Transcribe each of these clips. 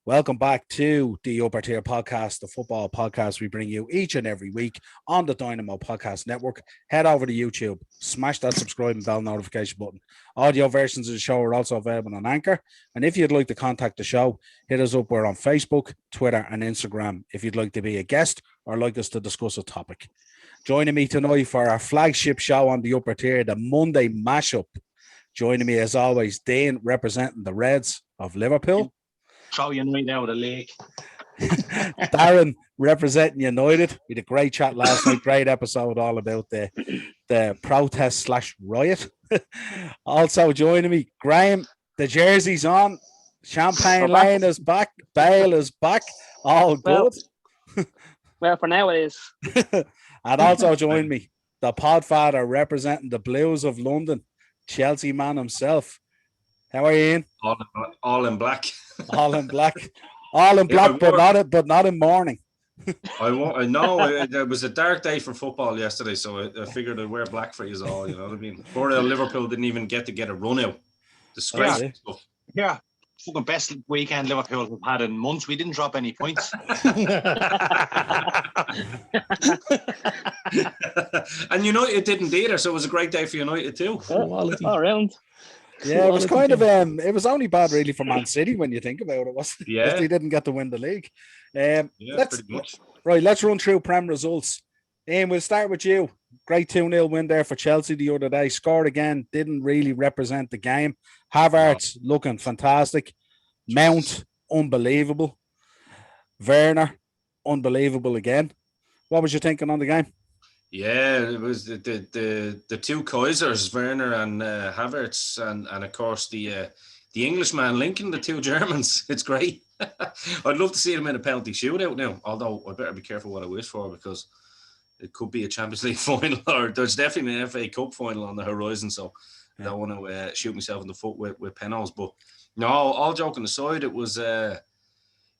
Welcome back to the Upper Tier Podcast, the football podcast we bring you each and every week on the Dynamo Podcast Network. Head over to YouTube, smash that subscribe and bell notification button. Audio versions of the show are also available on Anchor. And if you'd like to contact the show, hit us up. We're on Facebook, Twitter, and Instagram if you'd like to be a guest or like us to discuss a topic. Joining me tonight for our flagship show on the Upper Tier, the Monday Mashup. Joining me as always, Dean, representing the Reds of Liverpool. Throw you right now with a lake. Darren representing United. We had a great chat last night, great episode all about the protest / riot. Also joining me, Graham, the jersey's on, Champagne Lane is back, Bale is back, all good. Well, for now it is. And also join me, the podfather representing the Blues of London, Chelsea man himself. How are you, Ian? All in black. All in black. All in black, but not in mourning. I know it was a dark day for football yesterday, so I figured I'd wear black for you all. You know what I mean? Poor Liverpool didn't even get to get a run out. Disgraceful stuff. Yeah. Fucking best weekend Liverpool have had in months. We didn't drop any points. And United didn't either, so it was a great day for United too. All around. Yeah, it was kind of it was only bad really for Man City when you think about it, wasn't it? Yeah, they didn't get to win the league. Pretty much. Right, let's run through Prem results. Ian, we'll start with you. Great 2-0 win there for Chelsea the other day. Scored again, didn't really represent the game. Havertz looking fantastic. Mount, unbelievable. Werner, unbelievable again. What was you thinking on the game? Yeah, it was the two Kaisers, Werner and Havertz, and of course the Englishman linking the two Germans. It's great. I'd love to see them in a penalty shootout now. Although I better be careful what I wish for, because it could be a Champions League final, or there's definitely an FA Cup final on the horizon. So I don't want to shoot myself in the foot with penalties. But no, all joking aside, it was.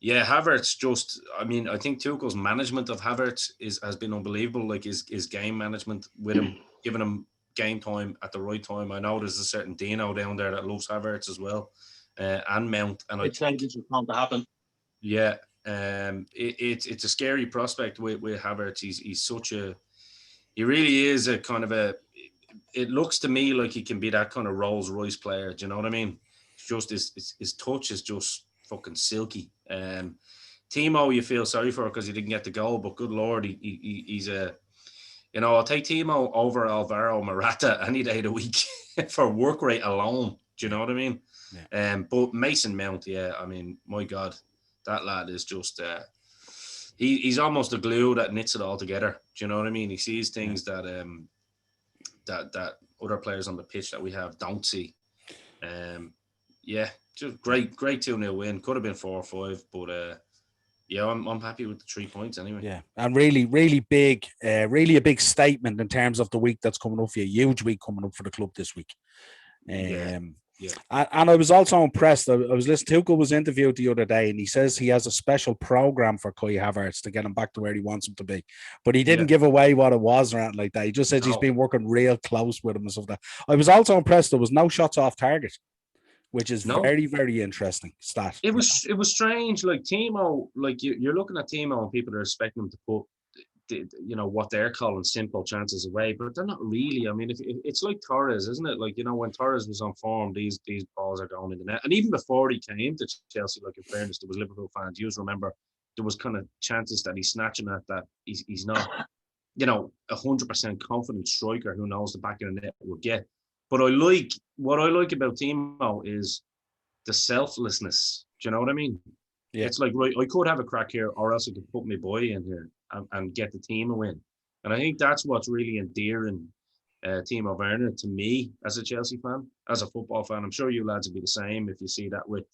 Havertz just, I think Tuchel's management of Havertz has been unbelievable. Like his game management with him, giving him game time at the right time. I know there's a certain Dino down there that loves Havertz as well, and Mount. And it's like this was bound to happen. Yeah, it's a scary prospect with Havertz. He's such a, he really is a kind of a. It looks to me like he can be that kind of Rolls Royce player. Do you know what I mean? It's just his touch is just fucking silky. Timo, you feel sorry for because he didn't get the goal, but good Lord, he's a, I'll take Timo over Alvaro Morata any day of the week for work rate alone. Do you know what I mean? Yeah. But Mason Mount, my God, that lad is just, he's almost the glue that knits it all together. Do you know what I mean? He sees things that that other players on the pitch that we have don't see. Just great 2-0 win. Could have been 4-5, but I'm happy with the 3 points anyway. Yeah, and really big, really a big statement in terms of the week that's coming up for you. Huge week coming up for the club this week. And I was also impressed. I was listening. Tuchel was interviewed the other day, and he says he has a special program for Kai Havertz to get him back to where he wants him to be. But he didn't give away what it was or anything like that. He just says he's been working real close with him and stuff like that. I was also impressed. There was no shots off target, which is very, very interesting stat. It was strange. Like Timo, like you're looking at Timo and people are expecting him to put, what they're calling simple chances away, but they're not really. I mean, if it's like Torres, isn't it? Like, when Torres was on form, these balls are going in the net. And even before he came to Chelsea, like in fairness, there was Liverpool fans. You remember there was kind of chances that he's snatching at that he's not, 100% confident striker who knows the back of the net will get. But what I like about Timo is the selflessness. Do you know what I mean? Yeah. It's like, right, I could have a crack here, or else I could put my boy in here and get the team a win. And I think that's what's really endearing Timo Werner to me as a Chelsea fan, as a football fan. I'm sure you lads would be the same if you see that with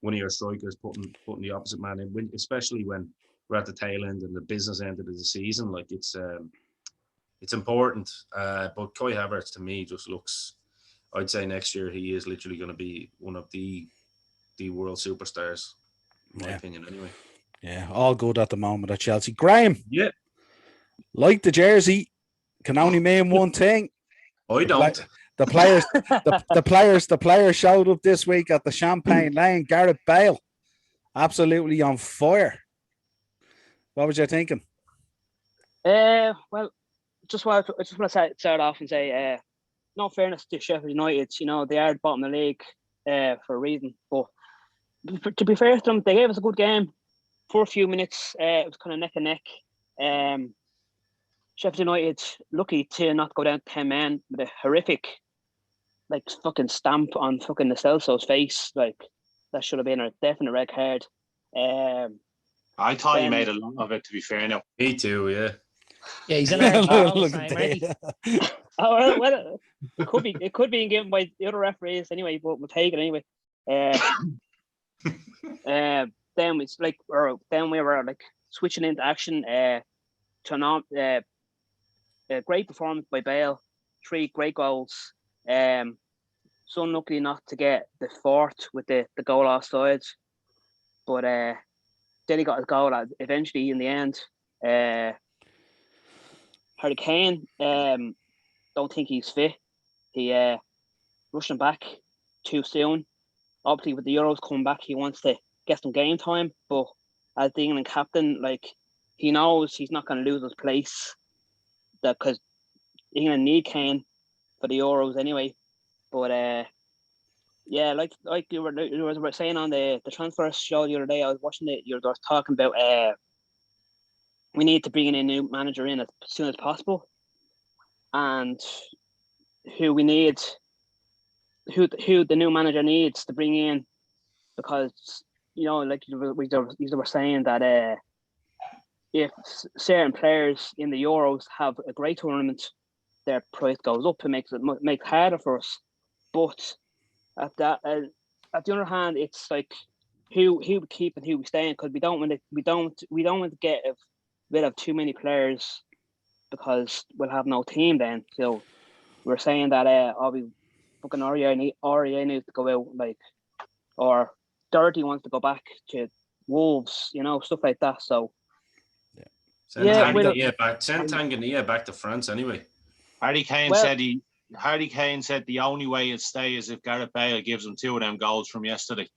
one of your strikers putting the opposite man in, especially when we're at the tail end and the business end of the season. Like it's important. But Kai Havertz to me just looks. I'd say next year he is literally going to be one of the world superstars, in my opinion, anyway. Yeah, all good at the moment at Chelsea. Graham, like the jersey, can only mean one thing. I don't. The players showed up this week at the Champagne Lane. Gareth Bale, absolutely on fire. What was you thinking? Well, I just want to start off and say, no fairness to Sheffield United, they are bottom of the league for a reason. But to be fair to them, they gave us a good game for a few minutes. It was kind of neck and neck. Sheffield United lucky to not go down 10 men with a horrific, fucking stamp on fucking the Celso's face. That should have been a definite red card. I thought he made a lot of it, to be fair now. Me too, yeah. Yeah, he's in Argentina all the time, aren't he? Oh well, it could be given by the other referees anyway, but we'll take it anyway. Then we were switching into action. A great performance by Bale, 3 great goals. So unlucky not to get the 4th with the goal offside, but then he got his goal eventually in the end. Harry Kane, don't think he's fit. He rushed him back too soon. Obviously, with the Euros coming back, he wants to get some game time. But as the England captain, he knows he's not going to lose his place, because England need Kane for the Euros anyway. But yeah, like you were saying on the transfer show the other day, I was watching it. You were talking about we need to bring in a new manager in as soon as possible, and who the new manager needs to bring in, because we were saying that if certain players in the Euros have a great tournament, their price goes up and makes it harder for us. But at the other hand, it's who we keep and who we stay in, because we don't want to get rid of too many players, because we'll have no team then. So we're saying that fucking REA needs to go out, or Doherty wants to go back to Wolves, stuff like that. So send Tanzania back to France anyway. Harry Kane said the only way he'll stay is if Gareth Bale gives him 2 of them goals from yesterday.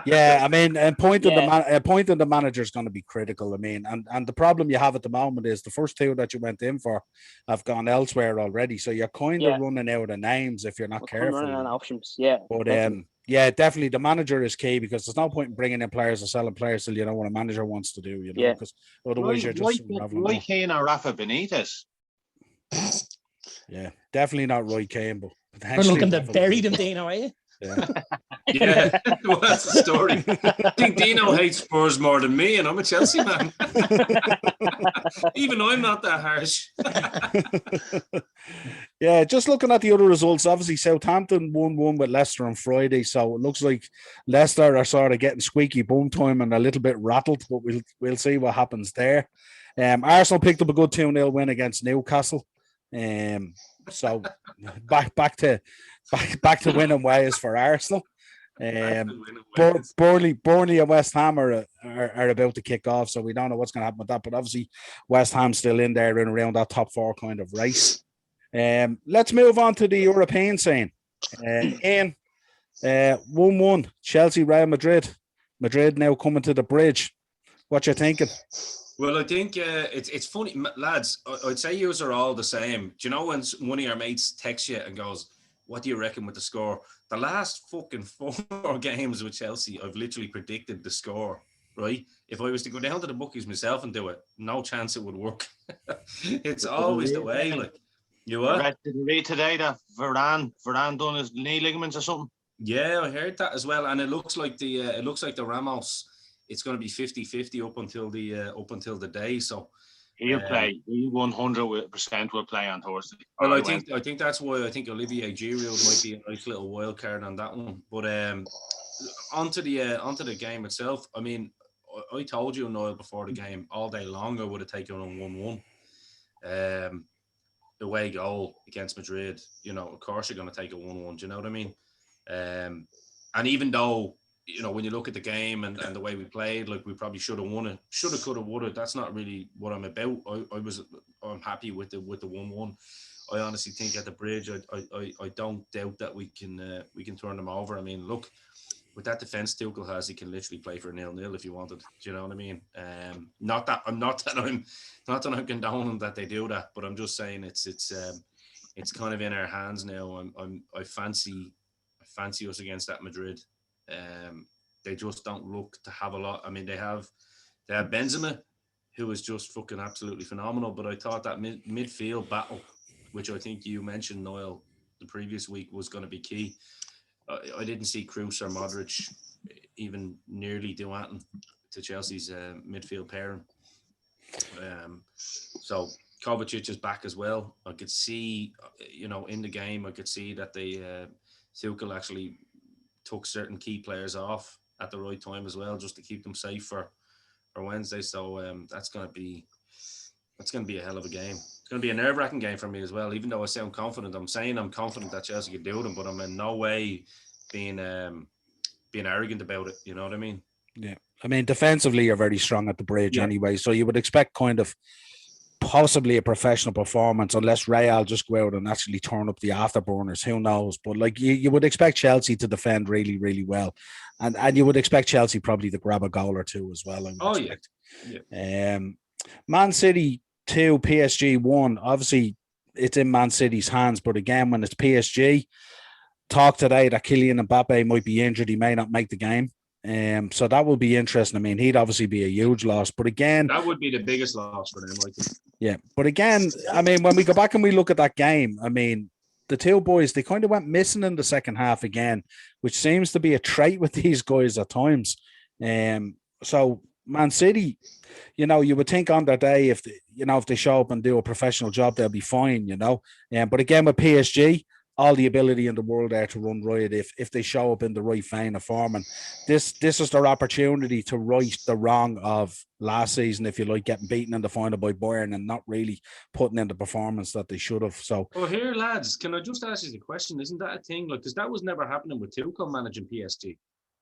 Yeah, I mean, appointing the manager is going to be critical. I mean, and the problem you have at the moment is the first 2 that you went in for have gone elsewhere already. So you're kind of running out of names if you're not careful. Running out of options, yeah. But definitely the manager is key, because there's no point in bringing in players or selling players till you know what a manager wants to do. Because otherwise you're just Roy Keane or Rafa Benitez. Yeah, definitely not Roy Keane, but we're looking to bury them, Dino, are you? Yeah. Well, that's the story. I think Dino hates Spurs more than me, and I'm a Chelsea man. Even I'm not that harsh. Yeah, just looking at the other results, obviously Southampton 1-1 with Leicester on Friday, so it looks like Leicester are sort of getting squeaky bum time and a little bit rattled, but we'll see what happens there. Arsenal picked up a good 2-0 win against Newcastle. So back to winning ways for Arsenal. Burnley and West Ham are about to kick off, so we don't know what's going to happen with that. But obviously, West Ham's still in there and around that top 4 kind of race. Let's move on to the European scene. Ian, 1-1 Chelsea Real Madrid. Madrid now coming to the bridge. What you thinking? Well, I think it's funny, lads. I'd say you are all the same. Do you know when one of your mates texts you and goes, "What do you reckon with the score?" The last fucking 4 games with Chelsea, I've literally predicted the score. Right? If I was to go down to the bookies myself and do it, no chance it would work. It's always the way. You what? Did you read today that Varane done his knee ligaments or something? Yeah, I heard that as well, and it looks like the Ramos. It's going to be 50-50 up until the day. So he'll play. He 100% will play on Thursday. Well, I think that's why I think Olivier Giroud might be a nice little wild card on that one. But onto the game itself. I mean, I told you, Noel, before the game all day long I would have taken on 1-1. Away goal against Madrid. Of course you're going to take a 1-1. Do you know what I mean? And even though, when you look at the game and the way we played, we probably should have won it. Should have, could have, would have. That's not really what I'm about. I'm happy with the 1-1. I honestly think at the Bridge, I don't doubt that we can turn them over. I mean, look, with that defense Tuchel has, he can literally play for 0-0 if he wanted. Do you know what I mean? Not that I'm condoning that they do that, but I'm just saying it's kind of in our hands now. I fancy us against that Madrid. They just don't look to have a lot. I mean, they have Benzema, who is just fucking absolutely phenomenal. But I thought that midfield battle, which I think you mentioned, Noel, the previous week, was going to be key. I didn't see Kroos or Modric even nearly do anything to Chelsea's midfield pairing. So Kovacic is back as well. I could see, in the game, I could see that Tuchel actually took certain key players off at the right time as well, just to keep them safe for Wednesday. So that's going to be a hell of a game. It's going to be a nerve-wracking game for me as well. Even though I sound confident, I'm saying I'm confident that Chelsea can do them, but I'm in no way being arrogant about it. You know what I mean? Yeah. I mean, defensively, you're very strong at the Bridge anyway, so you would expect kind of possibly a professional performance, unless Real just go out and actually turn up the afterburners. Who knows? But like you would expect Chelsea to defend really, really well, and you would expect Chelsea probably to grab a goal or two as well. Yeah. Man City 2, PSG 1. Obviously, it's in Man City's hands, but again, when it's PSG, talk today that Kylian Mbappe might be injured. He may not make the game. So that will be interesting. I mean, he'd obviously be a huge loss, but again, that would be the biggest loss for them, I think. Yeah, but again, I mean, when we go back and we look at that game, I mean, the two boys, they kind of went missing in the second half again, which seems to be a trait with these guys at times. So Man City, you would think on their day, if they show up and do a professional job, they'll be fine, But again, with PSG, all the ability in the world there to run riot if they show up in the right vein of form. And this is their opportunity to right the wrong of last season, if you like, getting beaten in the final by Bayern and not really putting in the performance that they should have. So, well, here, lads, can I just ask you the question? Isn't that a thing? Like, because that was never happening with Tuchel managing PSG.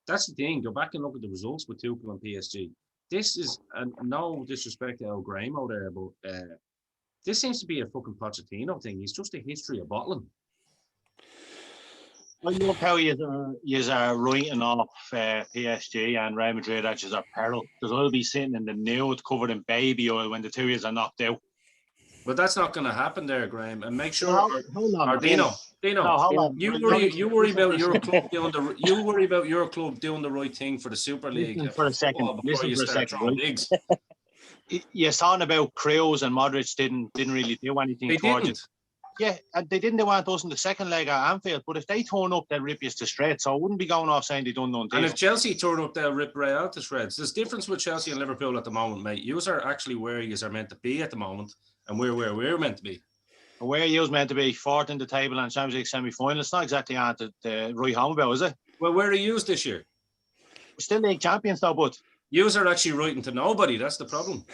That's the thing. Go back and look at the results with Tuchel and PSG. This is, and no disrespect to El Gramo there, but this seems to be a fucking Pochettino thing. He's just a history of bottling. I love how you are writing off PSG and Real Madrid as a peril, because I'll be sitting in the nude covered in baby oil when the 2 years are knocked out. But that's not going to happen there, Graham. And make sure, hold on, Dino, hold on. You worry about your club doing the right thing for the Super League. Listen for a second. You're talking about Kroos and Modric didn't really do anything. They didn't. Yeah, and they didn't want us in the second leg at Anfield, but if they turn up, they'll rip you to shreds. So I wouldn't be going off saying they done nothing. And if Chelsea turn up, they'll rip Real to shreds. There's difference with Chelsea and Liverpool at the moment, mate. You are actually where you are meant to be at the moment, and we're where we're meant to be. Where you meant to be, fourth in the table and Champions League semi-final. It's not exactly on the right home about, is it? Well, where are you this year? We're still league champions though, but Yous are actually writing to nobody. That's the problem.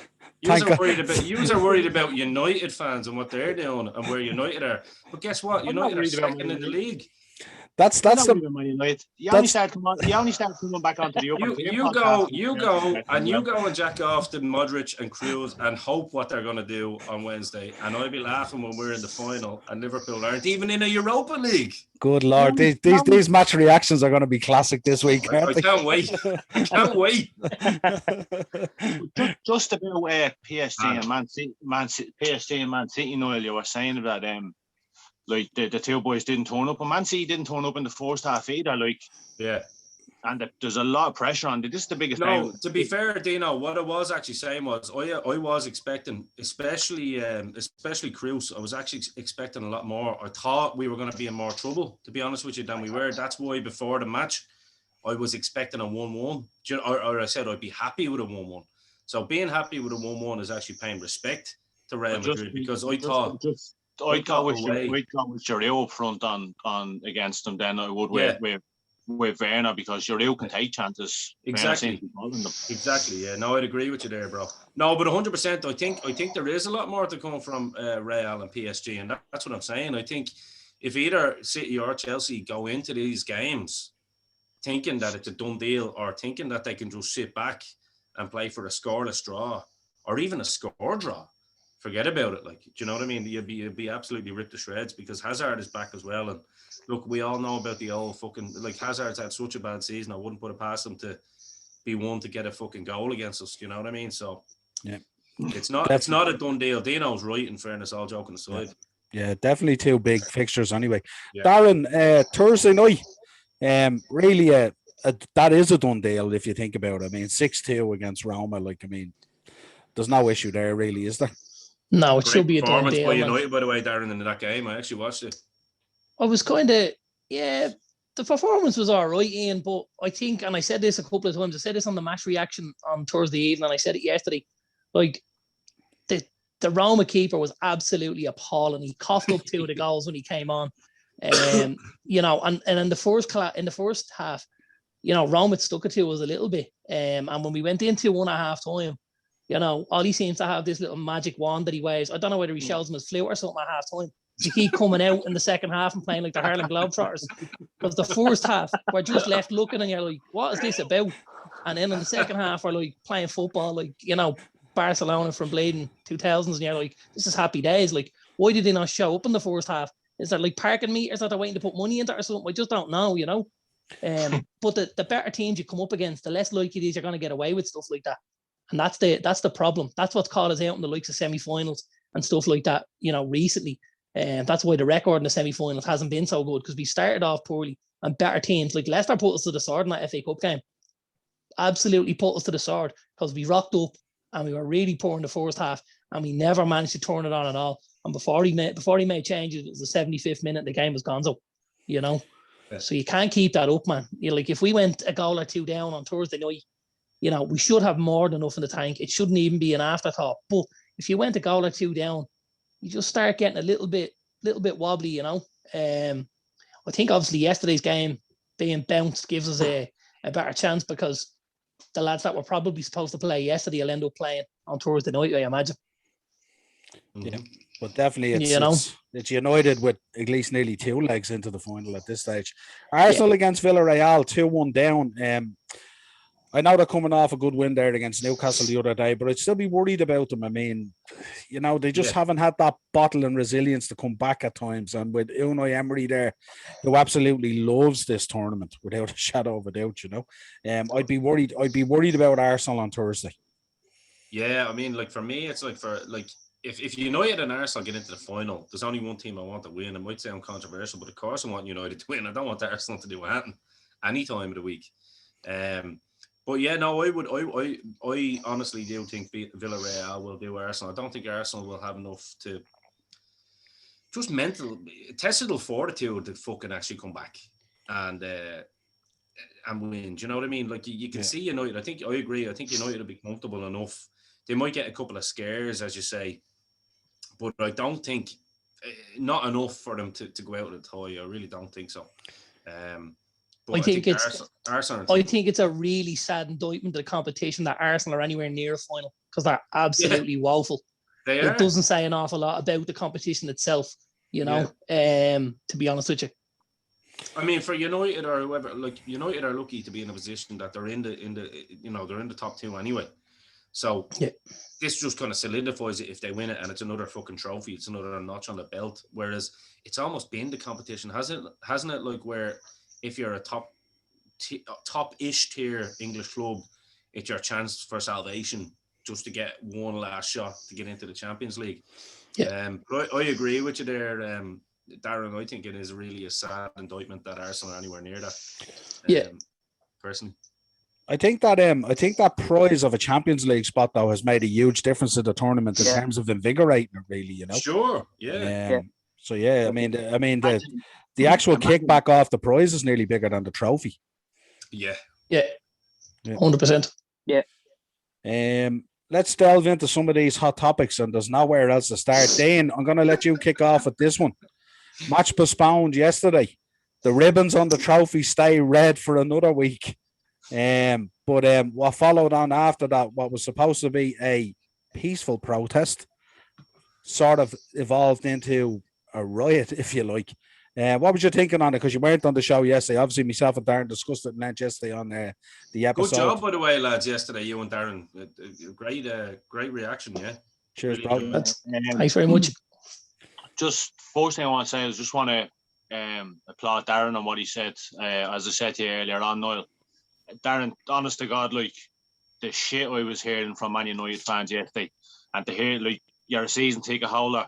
Yous are worried about United fans and what they're doing and where United are. But guess what? United are second in the league. That's the you only start coming back onto the upper you go and jack off to Modric and Kroos and hope what they're going to do on Wednesday, and I'll be laughing when we're in the final and Liverpool aren't even in a Europa League. Good Lord, these match reactions are going to be classic this week. I can't wait. I can't wait. Just about PSG and Man City, PSG and Man City. Noel, you were saying about like the two boys didn't turn up, and Man City didn't turn up in the first half either. Like, yeah, and there's a lot of pressure on. This is the biggest. No, to be fair, Dino, what I was actually saying was I was expecting, especially Kroos, I was actually expecting a lot more. I thought we were going to be in more trouble, to be honest with you, than we were. That's why before the match, I was expecting a 1-1, or I said I'd be happy with a 1-1. So being happy with a 1-1 is actually paying respect to Real Madrid, because I thought with Giroud up front on against them, then I would with Werner, because Giroud can take chances. Exactly. Yeah. No, I'd agree with you there, bro. No, but 100%. I think there is a lot more to come from Real and PSG, and that's what I'm saying. I think if either City or Chelsea go into these games thinking that it's a done deal, or thinking that they can just sit back and play for a scoreless draw, or even a score draw, forget about it. Like, do you know what I mean? You'd be absolutely ripped to shreds because Hazard is back as well. And look, we all know about the old fucking, like, Hazard's had such a bad season. I wouldn't put it past him to be one to get a fucking goal against us. Do you know what I mean? So yeah, it's not a done deal. Dino's right, in fairness, all joking aside. Yeah, definitely two big fixtures anyway. Yeah. Darren, Thursday night, really, that is a done deal if you think about it. I mean, 6-2 against Roma. Like, I mean, there's no issue there, really, is there? No, it Great should be a done performance deal. by United, by the way, Darren, in that game. I actually watched it. I was kind of, the performance was all right, Ian, but I think, and I said this a couple of times, I said this on the match reaction on Thursday evening, and I said it yesterday, like, the Roma keeper was absolutely appalling. He coughed up 2 of the goals when he came on. You know, and in the first half, you know, Roma stuck it to us a little bit. And when we went into 1 at half time, you know, Ollie seems to have this little magic wand that he wears. I don't know whether he shows him his flute or something at half time. To keep coming out in the second half and playing like the Harlem Globetrotters. Because the first half, we're just left looking and you're like, what is this about? And then in the second half, we're like playing football, like, you know, Barcelona from bleeding 2000s, and you're like, this is happy days. Like, why did they not show up in the first half? Is there like parking meters that they're waiting to put money into or something? I just don't know, you know. But the better teams you come up against, the less likely it is you're going to get away with stuff like that. And that's the problem. That's what's caught us out in the likes of semi-finals and stuff like that, you know, recently. And that's why the record in the semi-finals hasn't been so good, because we started off poorly and better teams like Leicester put us to the sword in that FA Cup game. Absolutely put us to the sword because we rocked up and we were really poor in the first half and we never managed to turn it on at all. And before he made changes, it was the 75th minute, the game was gonzo, you know. Yeah. So you can't keep that up, man. You know, like if we went a goal or 2 down on Thursday night, you know, we should have more than enough in the tank. It shouldn't even be an afterthought. But if you went a goal or 2 down, you just start getting a little bit wobbly, you know. I think obviously yesterday's game being bounced gives us a better chance because the lads that were probably supposed to play yesterday will end up playing on Thursday night, I imagine. Yeah, but definitely it's United with at least nearly 2 legs into the final at this stage. Arsenal against Villarreal, 2-1 down. I know they're coming off a good win there against Newcastle the other day, but I'd still be worried about them. I mean, you know, they just haven't had that bottle and resilience to come back at times. And with Unai Emery there, who absolutely loves this tournament without a shadow of a doubt, you know, I'd be worried about Arsenal on Thursday. Yeah, I mean, like for me, it's like if United and Arsenal get into the final, there's only one team I want to win. It might sound controversial, but of course I want United to win. I don't want Arsenal to do anything any time of the week. But yeah, no, I honestly do think Villarreal will do Arsenal. I don't think Arsenal will have enough to just testable fortitude to fucking actually come back and win. Do you know what I mean? Like you can see United. I agree. I think United will be comfortable enough. They might get a couple of scares, as you say, but I don't think not enough for them to go out with a tie. I really don't think so. I think it's a really sad indictment of the competition that Arsenal are anywhere near a final because they're absolutely woeful. It doesn't say an awful lot about the competition itself, you know. To be honest with you, I mean, for United or whoever, like United are lucky to be in a position that they're in the you know, they're in the top 2 anyway. So this just kind of solidifies it if they win it, and it's another fucking trophy. It's another notch on the belt. Whereas it's almost been the competition, hasn't it? Like where if you're a top-ish tier English club, it's your chance for salvation just to get one last shot to get into the Champions League. But I agree with you there, Darren. I think it is really a sad indictment that Arsenal are anywhere near that. Personally. I think that prize of a Champions League spot though has made a huge difference to the tournament in terms of invigorating it, really, you know. Sure, yeah. So I mean the actual kickback off the prize is nearly bigger than the trophy. Yeah. 100%. Yeah. Let's delve into some of these hot topics, and there's nowhere else to start. Dane, I'm going to let you kick off with this one. Match postponed yesterday. The ribbons on the trophy stay red for another week. But what followed on after that, what was supposed to be a peaceful protest, sort of evolved into a riot, if you like. What was you thinking on it? Because you weren't on the show yesterday. Obviously, myself and Darren discussed it yesterday on the episode. Good job, by the way, lads. Yesterday, you and Darren, great reaction. Yeah. Cheers, bro. Thanks very much. Just first thing I want to say is just want to applaud Darren on what he said. As I said to you earlier on, Noel, Darren, honest to God, like the shit I was hearing from Man United fans yesterday, and to hear like you're a season ticket holder,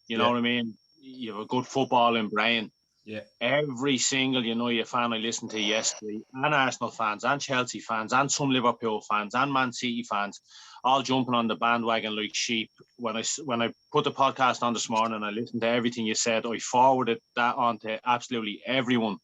you know what I mean? You have a good footballing brain. Yeah. Every single United fan I listened to yesterday, and Arsenal fans, and Chelsea fans, and some Liverpool fans, and Man City fans, all jumping on the bandwagon like sheep. When I put the podcast on this morning, I listened to everything you said. I forwarded that on to absolutely everyone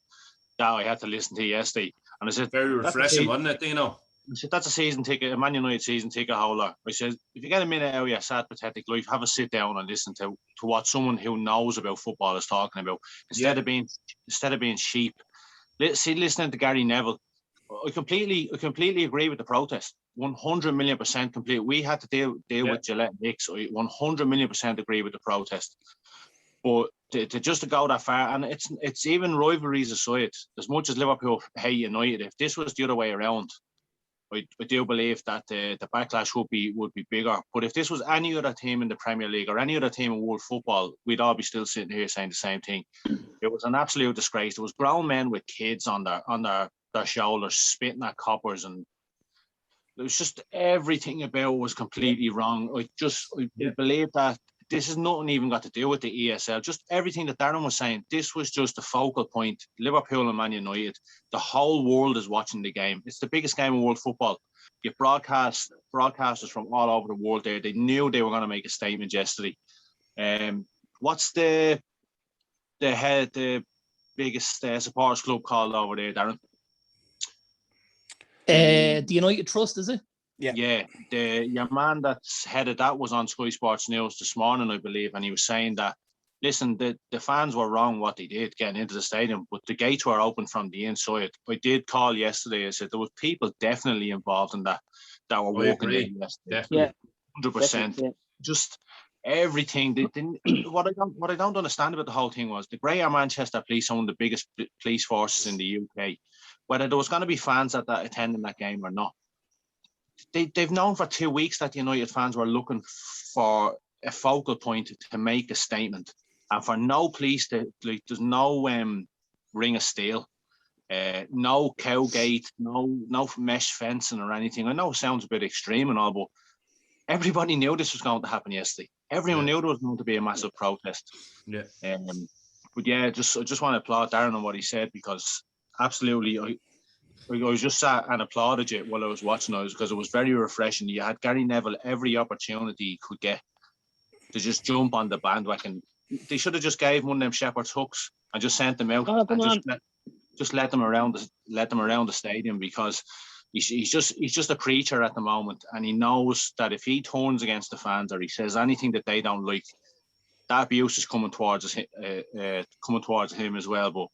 that I had to listen to yesterday. And I said, very refreshing, wasn't it, Dino? I said, that's a season ticket, a Man United season ticket holder. I said, if you get a minute out of your sad, pathetic life, have a sit down and listen to what someone who knows about football is talking about. Instead of being sheep. Listening to Gary Neville, I completely agree with the protest. 100 million% complete. We had to deal with Gillette Hicks. I 100 million% agree with the protest. But to go that far, and it's even rivalries aside, as much as Liverpool hate United, if this was the other way around, I do believe that the backlash would be bigger. But if this was any other team in the Premier League or any other team in world football, we'd all be still sitting here saying the same thing. It was an absolute disgrace. There was grown men with kids on their shoulders spitting at coppers, and it was just everything about it was completely wrong. I believe that this has nothing even got to do with the ESL. Just everything that Darren was saying, this was just the focal point. Liverpool and Man United, the whole world is watching the game. It's the biggest game in world football. You broadcasters from all over the world there. They knew they were going to make a statement yesterday. What's the biggest supporters club called over there, Darren? The United Trust, is it? Yeah. Your man that's headed that was on Sky Sports News this morning, I believe, and he was saying that, listen, the fans were wrong what they did getting into the stadium, but the gates were open from the inside. I did call yesterday. I said there was people definitely involved in that were walking there yesterday. Definitely. 100%. Yeah. Just everything. What I don't understand about the whole thing was the Greater Manchester Police, one of the biggest police forces in the UK, whether there was going to be fans attending that game or not. They've known for 2 weeks that United fans were looking for a focal point to make a statement, and for no police there's no ring of steel, no cowgate, no mesh fencing or anything. I know it sounds a bit extreme and all, but everybody knew this was going to happen yesterday. Everyone knew there was going to be a massive protest. Yeah. But yeah, I just want to applaud Darren on what he said, because absolutely I was just sat and applauded you while I was watching those, because it was very refreshing. You had Gary Neville every opportunity he could get to just jump on the bandwagon. They should have just gave one of them shepherd's hooks and just sent them out and just let them around the stadium, because he's just a preacher at the moment, and he knows that if he turns against the fans or he says anything that they don't like, that abuse is coming towards him as well. But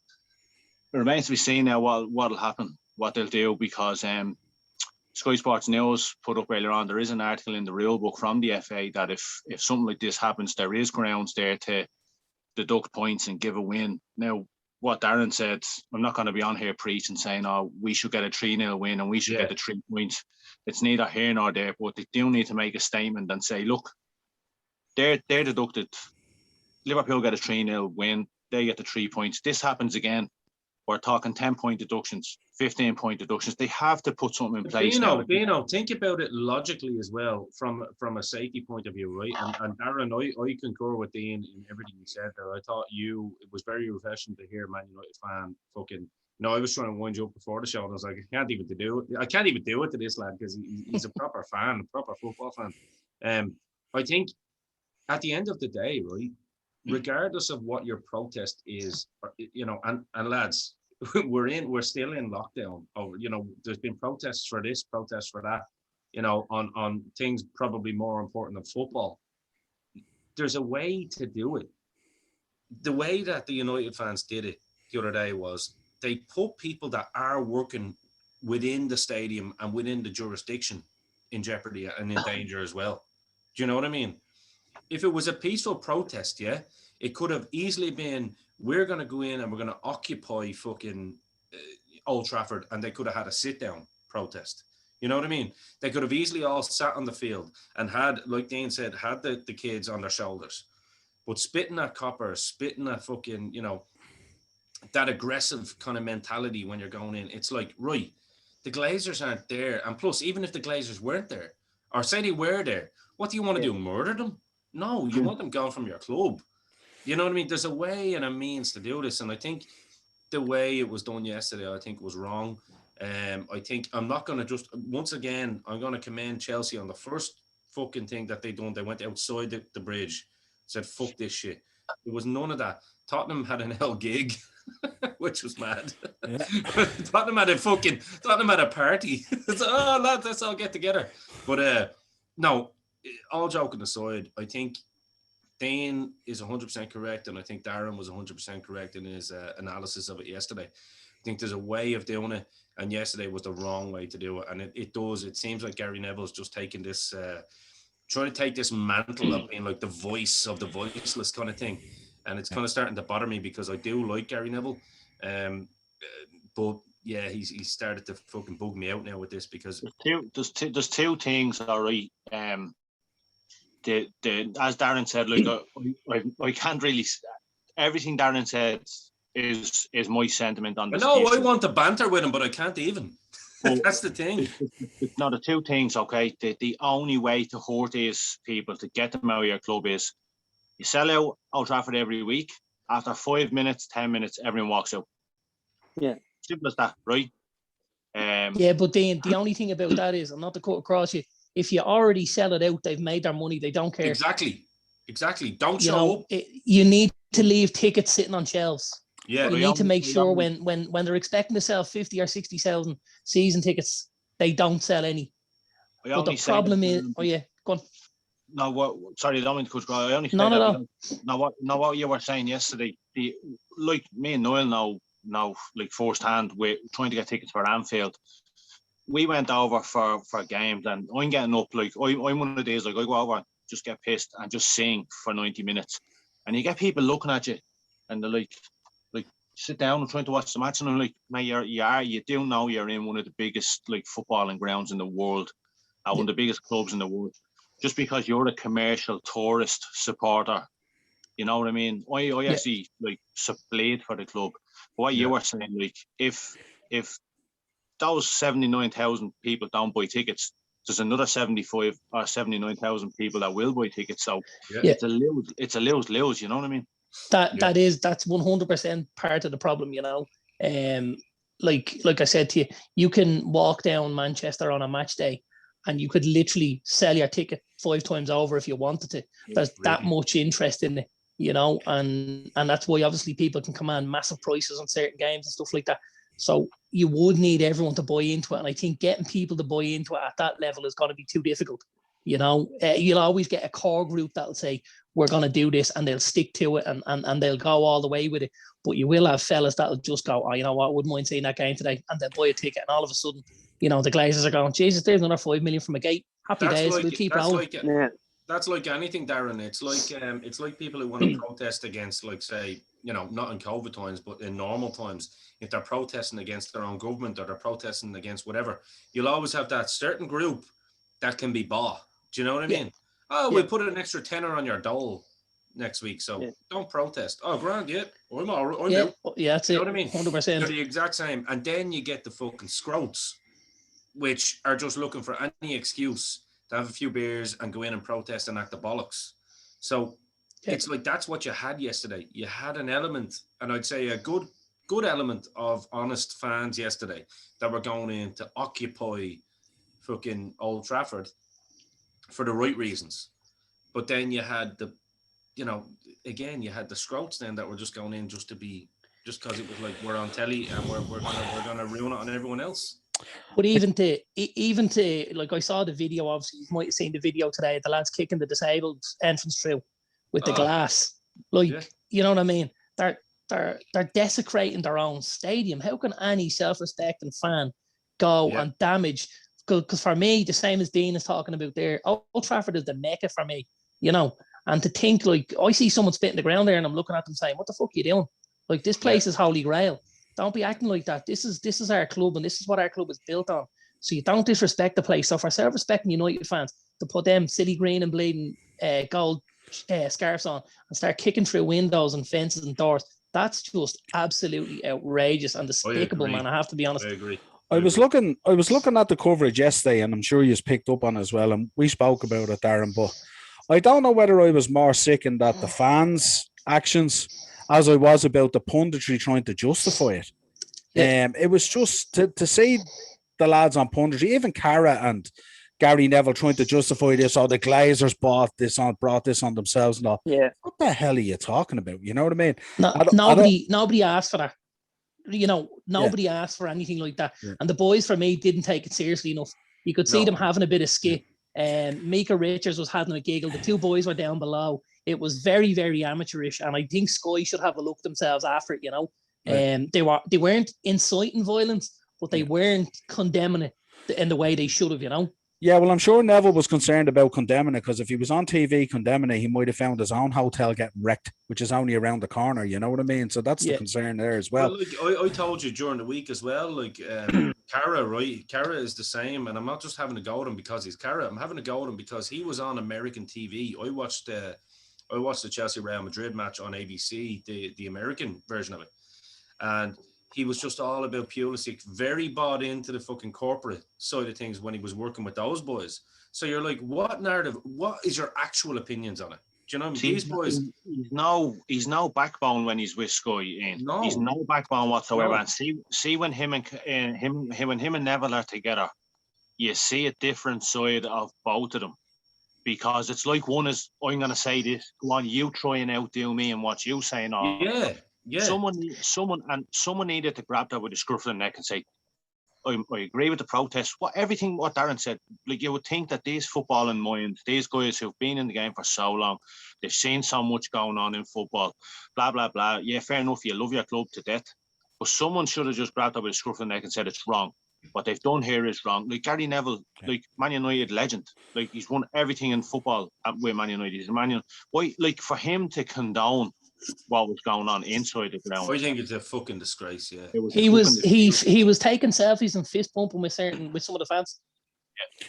it remains to be seen now what'll happen, what they'll do, because Sky Sports News put up earlier on, there is an article in the rule book from the FA that if something like this happens, there is grounds there to deduct points and give a win. Now, what Darren said, I'm not going to be on here preaching saying, oh, we should get a 3-0 win and we should get the 3 points. It's neither here nor there, but they do need to make a statement and say, look, they're deducted. Liverpool get a 3-0 win, they get the 3 points. This happens again, we're talking 10-point deductions, 15-point deductions. They have to put something in place. Bino, think about it logically as well from a safety point of view, right? And Darren, I concur with Dean in everything you said there. I thought it was very refreshing to hear Man United fan fucking. No, I was trying to wind you up before the show, and I was like, I can't even do it to this lad, because he's a proper fan, a proper football fan. I think at the end of the day, right, regardless of what your protest is, and lads, we're still in lockdown. There's been protests for this, protests for that, on things probably more important than football. There's a way to do it. The way that the United fans did it the other day was they put people that are working within the stadium and within the jurisdiction in jeopardy and in danger as well. Do you know what I mean? If it was a peaceful protest, it could have easily been, we're going to go in and we're going to occupy fucking Old Trafford, and they could have had a sit-down protest. You know what I mean? They could have easily all sat on the field and had, like Dean said, had the kids on their shoulders. But spitting at Copper, spitting at fucking, you know, that aggressive kind of mentality when you're going in, it's like, right, the Glazers aren't there. And plus, even if the Glazers weren't there, or say they were there, what do you want to do? Murder them? No, you want them gone from your club. You know what I mean? There's a way and a means to do this. And I think the way it was done yesterday, I think was wrong. I think I'm not going to just, once again, I'm going to commend Chelsea on the first fucking thing that they done. They went outside the bridge, said, fuck this shit. There was none of that. Tottenham had an L gig, which was mad. Yeah. Tottenham had a party. It's, oh, lads, let's all get together. But no, all joking aside, I think Dane is 100% correct, and I think Darren was 100% correct in his analysis of it yesterday. I think there's a way of doing it, and yesterday was the wrong way to do it. And it seems like Gary Neville's just taking this, trying to take this mantle of being like the voice of the voiceless kind of thing. And it's kind of starting to bother me because I do like Gary Neville. But yeah, he's started to fucking bug me out now with this because there's two things, all right. As Darren said, like I can't really. Everything Darren said is my sentiment on this. No, I want to banter with him, but I can't even. That's the thing. No, the two things, okay. The only way to hurt these people, to get them out of your club, is you sell out Old Trafford every week. After 5 minutes, 10 minutes, everyone walks out. Yeah, simple as that, right? Yeah, but the only thing about that is, I'm not to cut across you, if you already sell it out, they've made their money, they don't care. Exactly. Don't show up. You need to leave tickets sitting on shelves. Yeah, you need to make sure when they're expecting to sell 50 or 60,000 season tickets, they don't sell any. But the problem is, go on. No, sorry, I don't mean to cut you. I only none at all. Now, what you were saying yesterday, like me and Noel now, like firsthand, we're trying to get tickets for Anfield. We went over for games, and I'm getting up, like I'm one of the days, like I go over, just get pissed and just sing for 90 minutes, and you get people looking at you, and they're like sit down and trying to watch the match, and I'm like, mate, you do know you're in one of the biggest like footballing grounds in the world, one of the biggest clubs in the world. Just because you're a commercial tourist supporter, you know what I mean? I actually like played for the club. But what you were saying, like if those 79,000 people don't buy tickets, there's another 75 or 79,000 people that will buy tickets. So it's a lose. You know what I mean? That's 100% part of the problem. You know, like I said to you, you can walk down Manchester on a match day, and you could literally sell your ticket 5 times over if you wanted to. There's that much interest in it, you know, and that's why obviously people can command massive prices on certain games and stuff like that. So you would need everyone to buy into it. And I think getting people to buy into it at that level is going to be too difficult. You know, you'll always get a core group that'll say, we're going to do this, and they'll stick to it and they'll go all the way with it. But you will have fellas that'll just go, oh, you know what, I wouldn't mind seeing that game today. And they'll buy a ticket, and all of a sudden, you know, the Glazers are going, Jesus, there's another 5 million from a gate. Happy days, we'll keep rolling. That's like anything, Darren. It's like people who want to protest against, like, say, you know, not in COVID times, but in normal times, if they're protesting against their own government or they're protesting against whatever, you'll always have that certain group that can be bought. Do you know what I mean? Oh, we'll put an extra tenner on your dole next week, so don't protest. Oh, grand, I'm all right. I'm out. That's it. You know what I mean? 100%. They're the exact same. And then you get the fucking scroats, which are just looking for any excuse to have a few beers and go in and protest and act the bollocks. So it's like that's what you had yesterday. You had an element, and I'd say a good element of honest fans yesterday that were going in to occupy fucking Old Trafford for the right reasons. But then you had the scroats then that were just going in just because it was like we're on telly and we're gonna ruin it on everyone else. But even to like, I saw the video, obviously you might have seen the video today, the lads kicking the disabled entrance through with the glass. Like, you know what I mean? They're desecrating their own stadium. How can any self-respecting fan go and damage? Because for me, the same as Dean is talking about there, Old Trafford is the mecca for me, you know. And to think, like, I see someone spitting the ground there and I'm looking at them saying, what the fuck are you doing? Like, this place is holy grail. Don't be acting like that. This is our club, and this is what our club is built on. so you don't disrespect the place. So for self-respecting United fans to put them silly green and bleeding gold scarves on and start kicking through windows and fences and doors, that's just absolutely outrageous and despicable, man. I have to be honest. I agree. I was looking at the coverage yesterday, and I'm sure you've picked up on it as well, and we spoke about it, Darren, but I don't know whether I was more sickened at the fans' actions as I was about the punditry trying to justify it. Yeah. It was just to see the lads on punditry, even Cara and Gary Neville trying to justify this, or the Glazers brought this on themselves and all. Yeah. What the hell are you talking about? You know what I mean? No, nobody asked for that. You know, nobody asked for anything like that. Yeah. And the boys, for me, didn't take it seriously enough. You could see them having a bit of skit. Mika Richards was having a giggle. The two boys were down below. It was very, very amateurish. And I think Sky should have a look themselves after it, you know. Right. They weren't inciting violence, but they weren't condemning it in the way they should have, you know. Yeah, well, I'm sure Neville was concerned about condemning it, because if he was on TV condemning it, he might have found his own hotel getting wrecked, which is only around the corner. You know what I mean? So that's the concern there as well. Like, I told you during the week as well, like Cara, right? Cara is the same, and I'm not just having a go at him because he's Cara. I'm having a go at him because he was on American TV. I watched the Chelsea Real Madrid match on ABC, the American version of it, and he was just all about Pulisic, very bought into the fucking corporate side of things when he was working with those boys. So you're like, what narrative? What is your actual opinions on it? Do you know what I mean? These boys, he's no backbone when he's with Sky. No. He's no backbone whatsoever. No. And see when him and Neville are together, you see a different side of both of them, because it's like one is, I'm going to say this, go on, you try and outdo me and what you saying. Yeah. Someone needed to grab that with the scruff of the neck and say, I agree with the protest. What Darren said, like, you would think that these footballing minds, these guys who've been in the game for so long, they've seen so much going on in football, blah, blah, blah. Yeah, fair enough, you love your club to death. But someone should have just grabbed that with the scruff of the neck and said it's wrong. What they've done here is wrong. Like Gary Neville, like Man United legend, like he's won everything in football with Man United. He's a Man United. Why, like, for him to condone what was going on inside the ground, I think it's a fucking disgrace. Yeah, he was taking selfies and fist pumping with some of the fans. Yeah.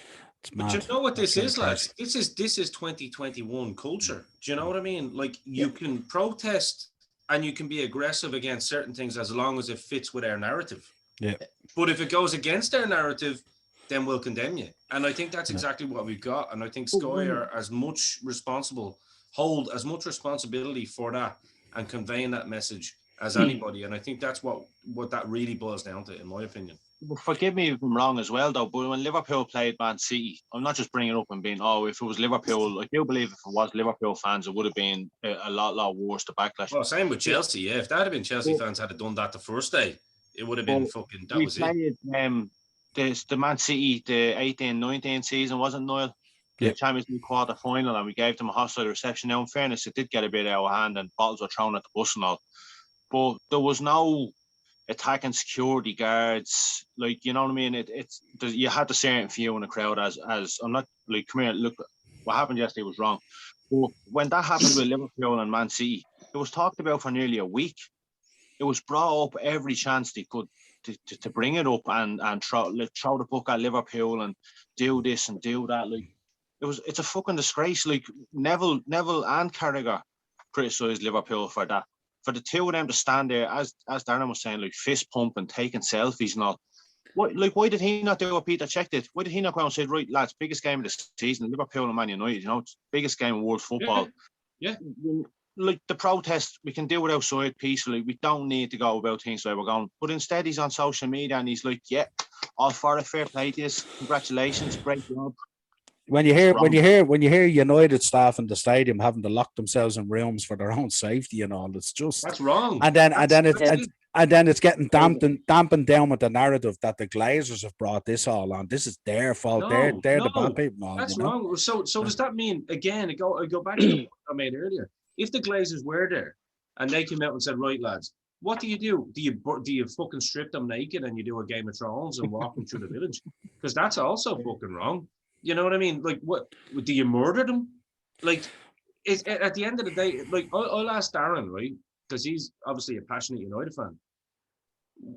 But you know what this is, lads? This is 2021 culture. Do you know what I mean? Like, you can protest and you can be aggressive against certain things as long as it fits with our narrative. Yeah. But if it goes against our narrative, then we'll condemn you. And I think that's exactly what we've got. And I think Sky are hold as much responsibility for that and conveying that message as anybody. And I think that's what that really boils down to, in my opinion. Well, forgive me if I'm wrong as well, though, but when Liverpool played Man City, I'm not just bringing it up and being, if it was Liverpool, I do believe if it was Liverpool fans, it would have been a lot worse, the backlash. Well, same with Chelsea, yeah. If that had been Chelsea fans had done that the first day, it would have been fucking, that was played, it. The Man City, the 18-19 season, wasn't Niall? The Champions League quarter final, and we gave them a hostile reception. Now, in fairness, it did get a bit out of hand and bottles were thrown at the bus and all. But there was no attacking security guards, like, you know what I mean? You had the certain few in the crowd as I'm not like, come here, look, what happened yesterday was wrong. But when that happened with Liverpool and Man City, it was talked about for nearly a week. It was brought up every chance they could to bring it up and throw the book at Liverpool and do this and do that. Like, it's a fucking disgrace. Like, Neville and Carragher criticised Liverpool for that. For the two of them to stand there, as Darren was saying, like, fist pumping, taking selfies and all. Why did he not do what Peter Cech did? Why did he not go out and say, right, lads, biggest game of the season, Liverpool and Man United, you know, it's biggest game of world football. Yeah. Like, the protest, we can do it outside peacefully. We don't need to go about things like we're going. But instead, he's on social media and he's like, all for a fair play to this. Congratulations, great job. When you hear United staff in the stadium having to lock themselves in rooms for their own safety and all, it's just, that's wrong. And then it's getting dampened down with the narrative that the Glazers have brought this all on. This is their fault. They're the bad people. That's wrong. So does that mean, again, I go back to what I made earlier? If the Glazers were there and they came out and said, right, lads, what do? Do you fucking strip them naked and you do a Game of Thrones and walk them through the village? Because that's also fucking wrong. You know what I mean? Like, what do you murder them? Like, at the end of the day, like, I'll ask Darren, right? Because he's obviously a passionate United fan.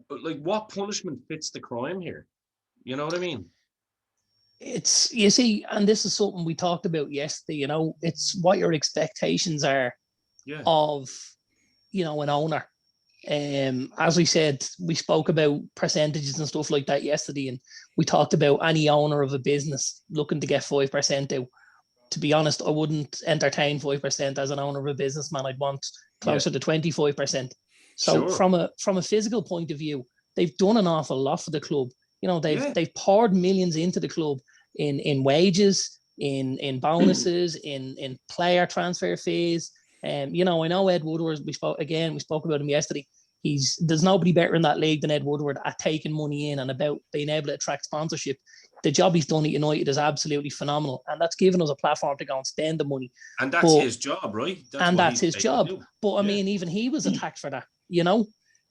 But, like, what punishment fits the crime here? You know what I mean? It's, you see, and this is something we talked about yesterday, you know, it's what your expectations are of, you know, an owner. As we said, we spoke about percentages and stuff like that yesterday, and we talked about any owner of a business looking to get 5% out. To be honest, I wouldn't entertain 5% as an owner of a business, man. I'd want closer to 25%. So from a physical point of view, they've done an awful lot for the club. You know, they've poured millions into the club in wages, in bonuses, in player transfer fees. You know, I know Ed Woodward, we spoke about him yesterday. There's nobody better in that league than Ed Woodward at taking money in and about being able to attract sponsorship. The job he's done at United is absolutely phenomenal, and that's given us a platform to go and spend the money. And that's his job, right? That's his job. But I mean, even he was attacked for that, you know.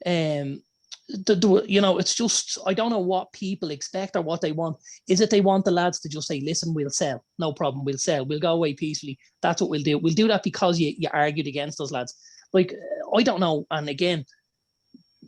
You know, it's just, I don't know what people expect or what they want. Is it they want the lads to just say, listen, we'll sell, no problem, we'll sell, we'll go away peacefully. That's what we'll do. We'll do that because you argued against those lads. Like, I don't know. And again,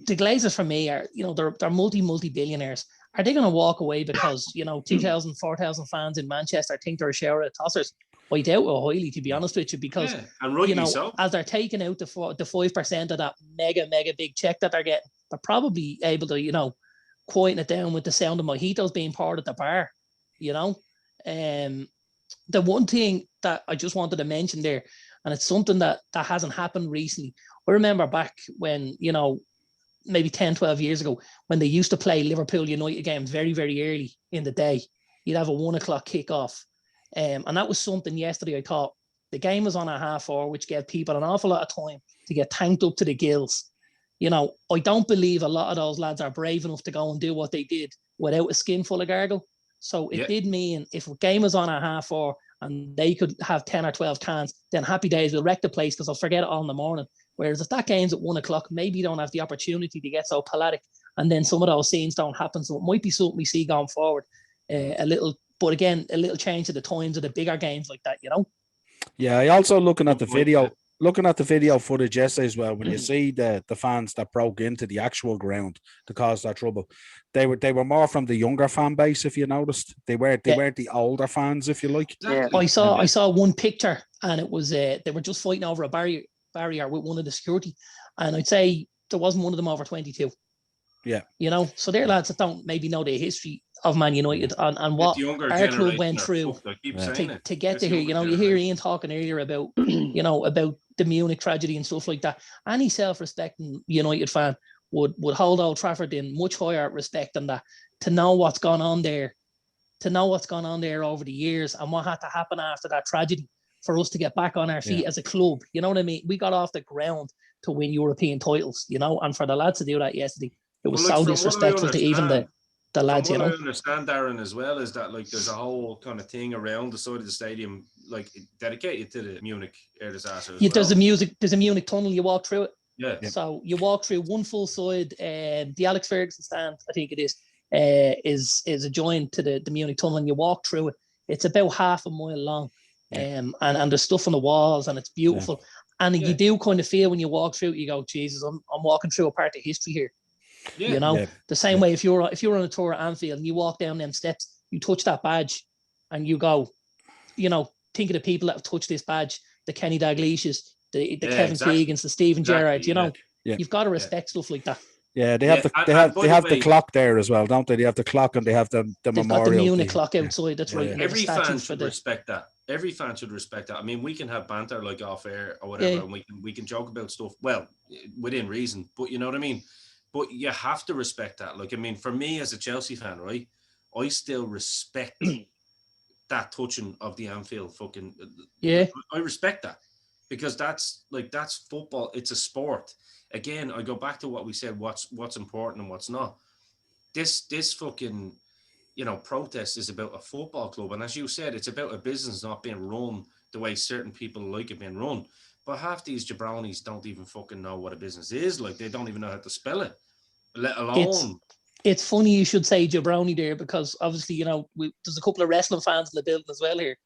the Glazers for me are, you know, they're multi-billionaires. Are they going to walk away because, you know, 2,000, 4,000 fans in Manchester think they're a shower of tossers? I doubt it highly, to be honest with you, because, you know, as they're taking out the 5% of that mega big check that they're getting, they're probably able to, you know, quieten it down with the sound of mojitos being poured at the bar, you know. The one thing that I just wanted to mention there, and it's something that hasn't happened recently. I remember back when, you know, maybe 10, 12 years ago, when they used to play Liverpool United games very, very early in the day. You'd have a 1 o'clock kickoff. And that was something yesterday I thought. The game was on at 4:30, which gave people an awful lot of time to get tanked up to the gills. You know, I don't believe a lot of those lads are brave enough to go and do what they did without a skin full of gargle. So it did mean if a game was on at 4:30 and they could have 10 or 12 cans, then happy days, will wreck the place because I'll forget it all in the morning. Whereas if that game's at 1 o'clock, maybe you don't have the opportunity to get so pelagic, and then some of those scenes don't happen. So it might be something we see going forward a little, but again, a little change to the times of the bigger games like that, you know? Yeah, I also looking at the video footage yesterday as well, when you see the fans that broke into the actual ground to cause that trouble, they were more from the younger fan base, if you noticed. They weren't the older fans, if you like. I saw one picture, and it was they were just fighting over a barrier with one of the security, and I'd say there wasn't one of them over 22. Yeah, you know, so they're lads that don't maybe know the history of Man United and what our club went through to get to here. You know, you hear Ian talking earlier about you know, about the Munich tragedy and stuff like that. Any self-respecting United fan would hold Old Trafford in much higher respect than that, to know what's gone on there, over the years and what had to happen after that tragedy for us to get back on our feet as a club. You know what I mean? We got off the ground to win European titles, you know, and for the lads to do that yesterday, it was so disrespectful to even the lads, you know. What I understand, Darren, as well, is that like there's a whole kind of thing around the side of the stadium, like dedicated to the Munich air disaster. There's a Munich tunnel. You walk through it. Yeah. So you walk through one full side. The Alex Ferguson stand, I think it is adjoined to the Munich tunnel, and you walk through it. It's about half a mile long, and there's stuff on the walls, and it's beautiful. And you do kind of feel when you walk through it, you go, Jesus, I'm walking through a part of history here. You know, the same way if you're on a tour at Anfield and you walk down them steps, you touch that badge and you go, you know, think of the people that have touched this badge, the Kenny Dalglish's, the Kevin Keegans, the Stephen Gerrards, you know, you've got to respect stuff like that. Yeah, they have the clock there as well, don't they? They have the clock and they have the memorial. Got the Munich clock outside. That's right. Every fan should respect that. Every fan should respect that. I mean, we can have banter like off air or whatever, and we can joke about stuff, well, within reason. But you know what I mean? But you have to respect that. Like, I mean, for me as a Chelsea fan, right, I still respect that touching of the Anfield fucking. Yeah. I respect that because that's football. It's a sport. Again, I go back to what we said, what's important and what's not. This fucking, you know, protest is about a football club. And as you said, it's about a business not being run the way certain people like it being run. But half these jabronis don't even fucking know what a business is. Like, they don't even know how to spell it, let alone. It's funny you should say jabroni there, because obviously, you know, there's a couple of wrestling fans in the building as well here.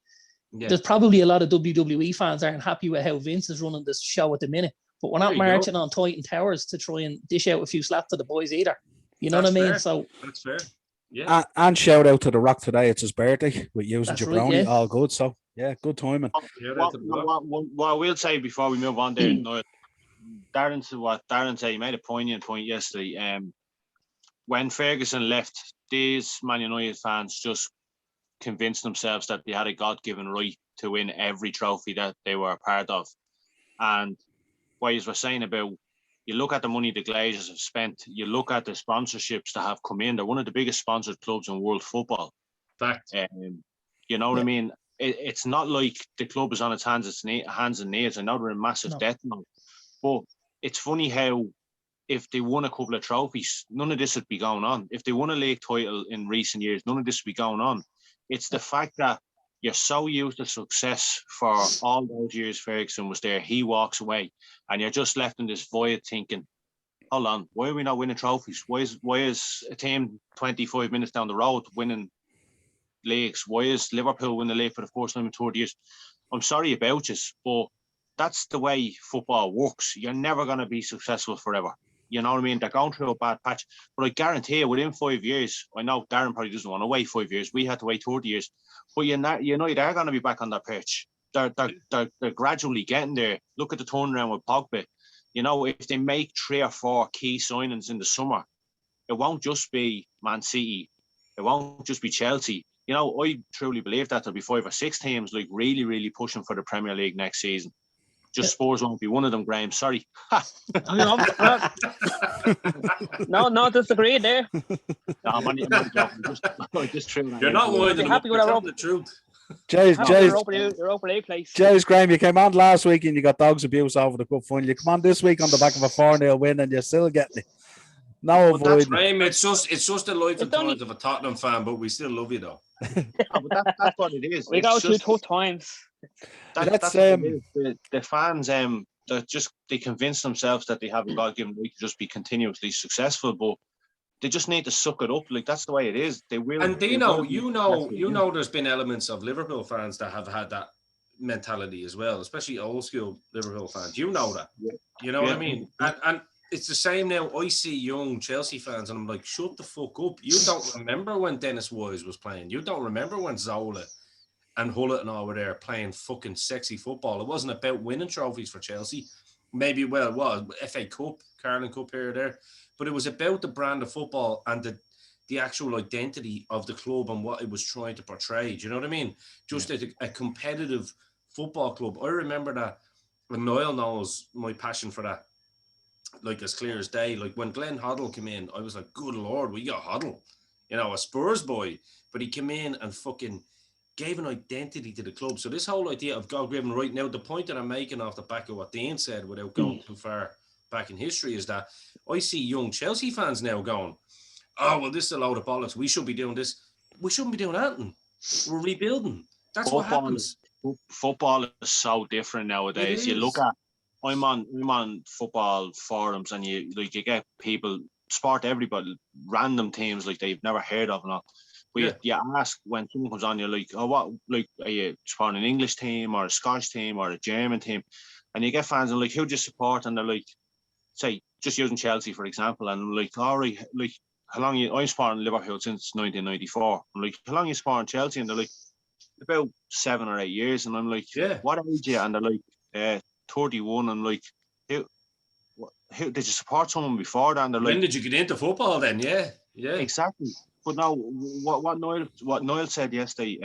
Yeah. There's probably a lot of WWE fans aren't happy with how Vince is running this show at the minute. But we're not marching on Titan Towers to try and dish out a few slaps to the boys either. You know what I mean? Fair. So that's fair. Yeah. And shout out to The Rock today. It's his birthday with using That's right, jabroni. yeah. All good. So, yeah, good timing. What we'll say before we move on there, Noel, Darren, to what Darren said, he made a poignant point yesterday. When Ferguson left, these Man United fans just convinced themselves that they had a God-given right to win every trophy that they were a part of. And what you were saying about, you look at the money the Glazers have spent, you look at the sponsorships that have come in, they're one of the biggest sponsored clubs in world football. Fact. You know what I mean? It's not like the club is on its hands and knees. I know they're in massive debt now. But it's funny how if they won a couple of trophies, none of this would be going on. If they won a league title in recent years, none of this would be going on. It's the fact that you're so used to success for all those years Ferguson was there. He walks away and you're just left in this void thinking, hold on, why are we not winning trophies? Why is a team 25 minutes down the road winning leagues? Why is Liverpool winning the league for the first time in 30 years? I'm sorry about you, but that's the way football works. You're never going to be successful forever. You know what I mean? They're going through a bad patch. But I guarantee you, within 5 years, I know Darren probably doesn't want to wait 5 years. We had to wait 30 years. But you know they're going to be back on their perch. They're gradually getting there. Look at the turnaround with Pogba. You know, if they make 3 or 4 key signings in the summer, it won't just be Man City. It won't just be Chelsea. You know, I truly believe that there'll be 5 or 6 teams like really, really pushing for the Premier League next season. Just Spurs won't be one of them, Graham. Sorry. No, disagree there. No, I'm just true. You're not winding them up. Happy with You're our telling the truth. Europa League place. Graham, you came on last week and you got dogs abuse over the cup final. You come on this week on the back of a 4-0 win and you're still getting it. No avoiding. Graham, it's just the life and times of a Tottenham fan, but we still love you though. But that's what it is. We go through tough times. That's the fans. They convince themselves that they have a God-given right to just be continuously successful, but they just need to suck it up. Like that's the way it is. They will. And there's been elements of Liverpool fans that have had that mentality as well, especially old school Liverpool fans. You know that. Yeah. You know what I mean? And it's the same now. I see young Chelsea fans and I'm like, shut the fuck up. You don't remember when Dennis Wise was playing. You don't remember when Zola and Hullett and all were there playing fucking sexy football. It wasn't about winning trophies for Chelsea. Maybe, well, it was FA Cup, Carling Cup here or there. But it was about the brand of football and the actual identity of the club and what it was trying to portray. Do you know what I mean? Just a competitive football club. I remember that, and Niall knows my passion for that, like as clear as day. Like when Glenn Hoddle came in, I was like, good Lord, we got Hoddle. You know, a Spurs boy. But he came in and fucking gave an identity to the club. So this whole idea of God-given right now, the point that I'm making off the back of what Dean said without going too far back in history is that I see young Chelsea fans now going, oh, well, this is a load of bollocks. We should be doing this. We shouldn't be doing anything. We're rebuilding. That's what happens. Football is so different nowadays. You look at, I'm on football forums and you get people, everybody, random teams like they've never heard of and all. But you ask when someone comes on, you're like, oh, what? Like, are you supporting an English team or a Scottish team or a German team? And you get fans and like, who do you support? And they're like, say, just using Chelsea for example, and I'm like, all right, like, how long I'm supporting Liverpool since 1994. I'm like, how long you supporting Chelsea? And they're like, about 7 or 8 years. And I'm like, what age are you? And they're like, 31. I'm like, who did you support someone before that? And they're like, when did you get into football then? Yeah, exactly. But now, what Noel said yesterday,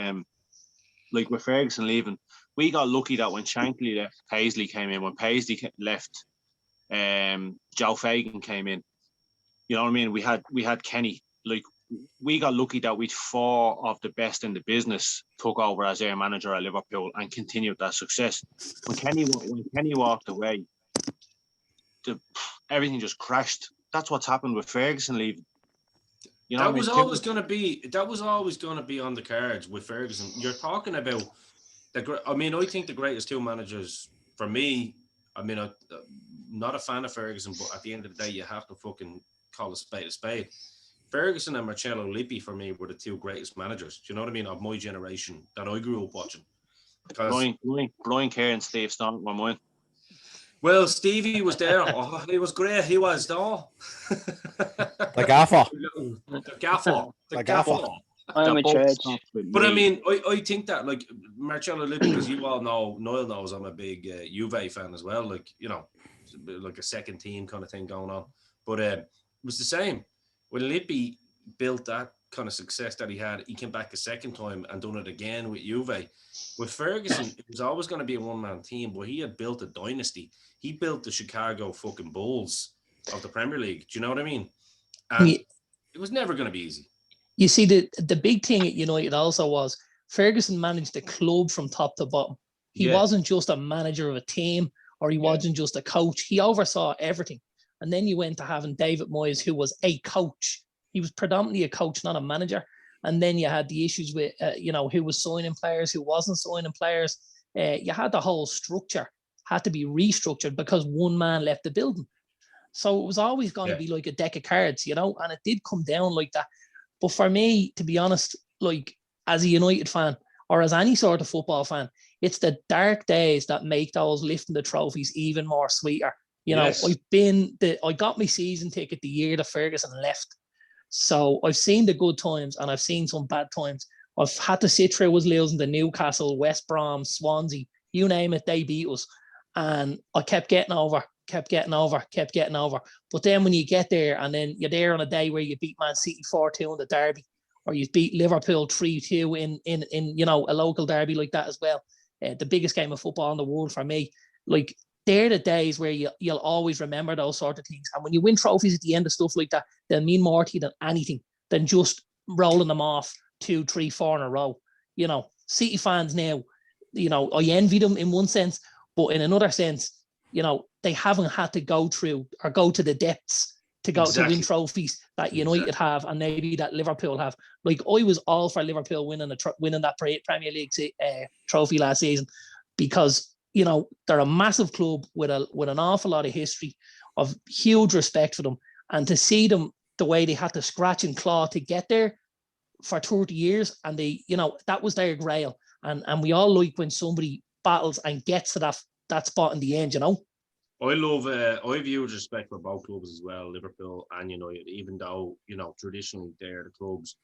like with Ferguson leaving, we got lucky that when Shankly left, Paisley came in. When Paisley left, Joe Fagan came in. You know what I mean? We had Kenny. Like, we got lucky that we'd 4 of the best in the business took over as their manager at Liverpool and continued that success. When Kenny walked away, everything just crashed. That's what's happened with Ferguson leaving. You know that was always going to be on the cards with Ferguson. You're talking about I think the greatest 2 managers for me. I mean, I'm not a fan of Ferguson, but at the end of the day, you have to fucking call a spade a spade. Ferguson and Marcello Lippi for me were the 2 greatest managers. Do you know what I mean? Of my generation that I grew up watching. Brian Kerr and Steve Staunton were mine. Well, Stevie was there. Oh, he was great. He was, though. The gaffer. The gaffer. The gaffer. I'm in charge. But I mean, I think that, like, Marcello Lippi, because you all know, Noel knows I'm a big Juve fan as well. Like, you know, like a second team kind of thing going on. But it was the same. When Lippi built that kind of success that he had, he came back a second time and done it again with Juve. With Ferguson, it was always going to be a one-man team, but he had built a dynasty. He built the Chicago fucking Bulls of the Premier League. Do you know what I mean? And it was never going to be easy. You see, the big thing at United also was Ferguson managed the club from top to bottom. He wasn't just a manager of a team, or he wasn't just a coach. He oversaw everything. And then you went to having David Moyes, who was a coach. He was predominantly a coach, not a manager. And then you had the issues with, who was signing players, who wasn't signing players. You had the whole structure had to be restructured because one man left the building. So it was always going to be like a deck of cards, and it did come down like that. But for me, to be honest, like as a United fan or as any sort of football fan, it's the dark days that make those lifting the trophies even more sweeter. I got my season ticket the year that Ferguson left. So I've seen the good times and I've seen some bad times. I've had to sit through us losing to Newcastle, West Brom, Swansea, you name it, they beat us. And I kept getting over. But then when you get there and then you're there on a day where you beat Man City 4-2 in the derby, or you beat Liverpool 3-2 in a local derby like that as well, the biggest game of football in the world for me, like they're the days where you'll always remember those sort of things. And when you win trophies at the end of stuff like that, they'll mean more to you than anything than just rolling them off 2, 3, 4 in a row. City fans now, I envy them in one sense, but in another sense, they haven't had to go through or go to the depths to go to win trophies that United have and maybe that Liverpool have. Like I was all for Liverpool winning that Premier League trophy last season because they're a massive club with an awful lot of history, of huge respect for them, and to see them the way they had to scratch and claw to get there for 30 years, and they that was their grail, and we all like when somebody battles and gets to that spot in the end. I love, I have huge respect for both clubs as well, Liverpool and United, even though, traditionally they're the clubs.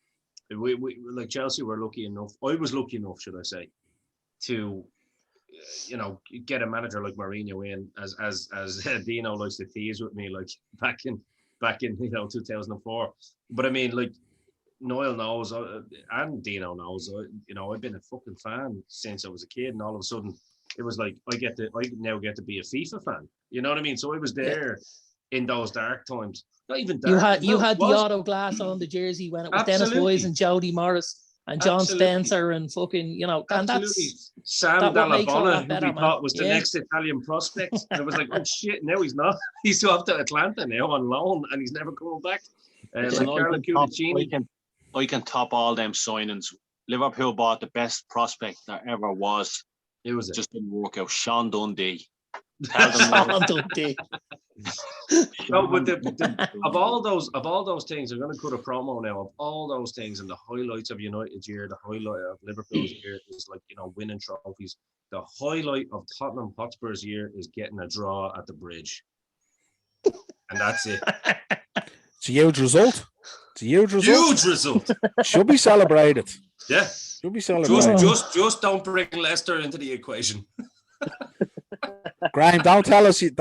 We like Chelsea were lucky enough, I was lucky enough, should I say, to, get a manager like Mourinho in, as Dino likes to tease with me, like back in 2004. But I mean, like, Noel knows, and Dino knows, I've been a fucking fan since I was a kid, and all of a sudden, it was like I now get to be a FIFA fan. You know what I mean? So I was there in those dark times. Not even dark. You had the auto glass on the jersey when it was Dennis Wise and Jody Morris and John Spencer and fucking, and that's Sam Dallabonna, who we thought was the next Italian prospect. And it was like, oh shit, no, he's not. He's off to Atlanta now on loan and he's never coming back. I can top all them signings. Liverpool bought the best prospect there ever was. It was just didn't work out. Sean Dundee. Sean Dundee. No, but of all those things, I'm going to cut a promo now. Of all those things, and the highlights of United's year, the highlight of Liverpool's year is like winning trophies. The highlight of Tottenham Hotspur's year is getting a draw at the Bridge, and that's it. It's a huge result. Huge result. Should be celebrated. Yeah. Should be celebrated. Just don't bring Leicester into the equation. Graham, don't tell us you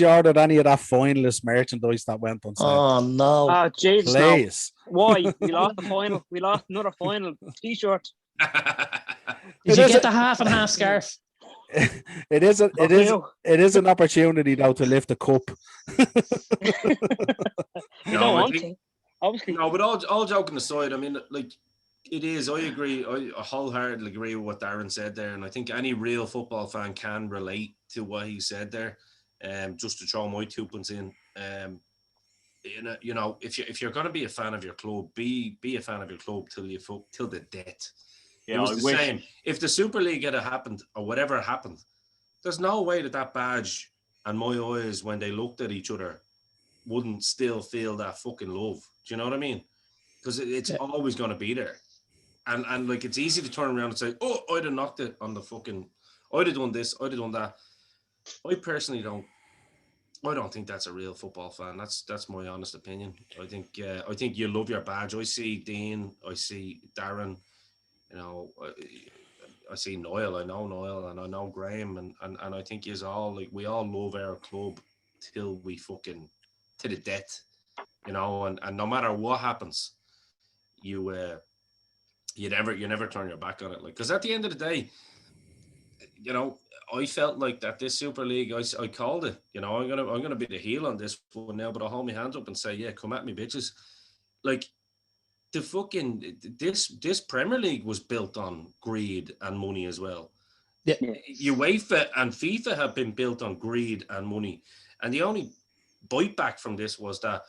ordered any of that finalist merchandise that went on sale. Oh no! Oh Jesus! Please. No. Why? We lost the final. We lost another final T-shirt. Did you get the half and half scarf? It is an opportunity though to lift a cup. You don't want to, obviously. No, but all joking aside, I mean, like, it is. I agree. I wholeheartedly agree with what Darren said there, and I think any real football fan can relate to what he said there. Just to throw my 2 pence in, if you're going to be a fan of your club, be a fan of your club till the death. Yeah, it was the same. If the Super League had happened or whatever happened, there's no way that badge and my eyes when they looked at each other wouldn't still feel that fucking love. Do you know what I mean? Because it's always going to be there. And like, it's easy to turn around and say, oh, I'd have knocked it on the fucking, I'd have done this, I'd have done that. I personally don't I don't think that's a real football fan. That's my honest opinion. I think you love your badge. I see Dean, I see Darren, you know, I see Noel. I know Noel, and I know Graham, and I think is all like we all love our club till we fucking to the death, you know, and no matter what happens, you never turn your back on it, like, because at the end of the day, you know, I felt like that this Super League, I called it. You know, I'm gonna be the heel on this one now, but I'll hold my hands up and say, yeah, come at me, bitches. Like the fucking this Premier League was built on greed and money as well. Yeah. UEFA and FIFA have been built on greed and money, and the only bite back from this was that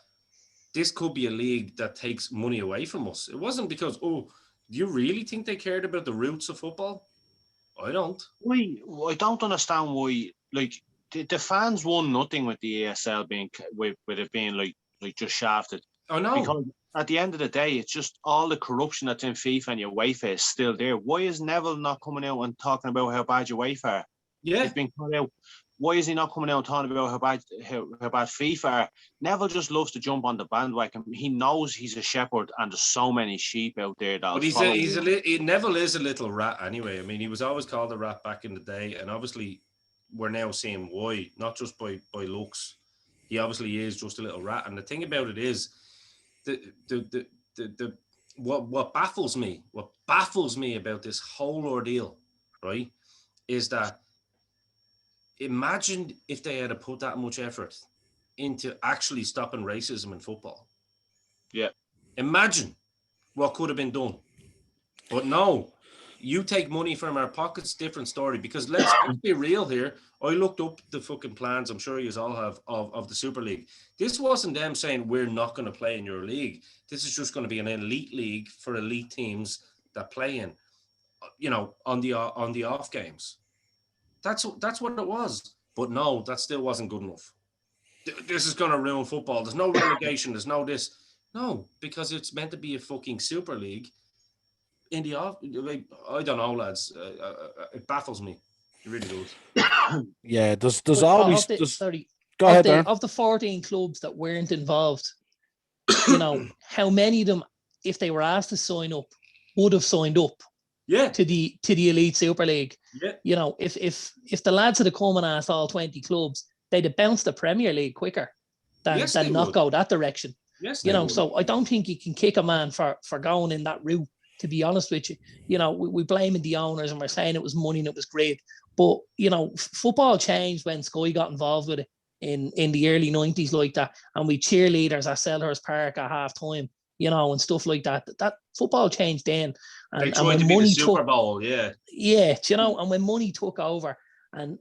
this could be a league that takes money away from us. It wasn't because, do you really think they cared about the roots of football? I don't. I don't understand why. Like the fans won nothing with the ESL being with it being like just shafted. I know. Because at the end of the day, it's just all the corruption that's in FIFA and your UEFA is still there. Why is Neville not coming out and talking about how bad your UEFA are? Yeah. It's been cut out. Why is he not coming out and talking about how bad FIFA are? Neville just loves to jump on the bandwagon. He knows he's a shepherd and there's so many sheep out there. But Neville is a little rat anyway. I mean, he was always called a rat back in the day, and obviously we're now seeing why, not just by looks. He obviously is just a little rat. And the thing about it is, what baffles me about this whole ordeal, right, is that imagine if they had put that much effort into actually stopping racism in football. Yeah. Imagine what could have been done. But no, you take money from our pockets, different story. Because let's be real here. I looked up the fucking plans, I'm sure you all have, of the Super League. This wasn't them saying we're not going to play in your league. This is just going to be an elite league for elite teams that play in, you know, on the off games. That's what it was. But no, that still wasn't good enough. This is going to ruin football. There's no relegation. There's no this. No, because it's meant to be a fucking Super League. In the off, like, I don't know, lads. It baffles me. It really does. Yeah, there's always. Go ahead, Darren. Of the 14 clubs that weren't involved, you know, how many of them, if they were asked to sign up, would have signed up? Yeah. To the Elite Super League. Yeah. You know, if the lads had come and asked all 20 clubs, they'd have bounced the Premier League quicker than not go that direction. Yes. You know, so I don't think you can kick a man for going in that route, to be honest with you. You know, we blaming the owners and we're saying it was money and it was great. But, you know, football changed when Sky got involved with it in the early 90s like that. And we cheerleaders at Selhurst Park at half time, you know, and stuff like that. That football changed then. They tried to be the Super Bowl, yeah. Yeah, you know, and when money took over and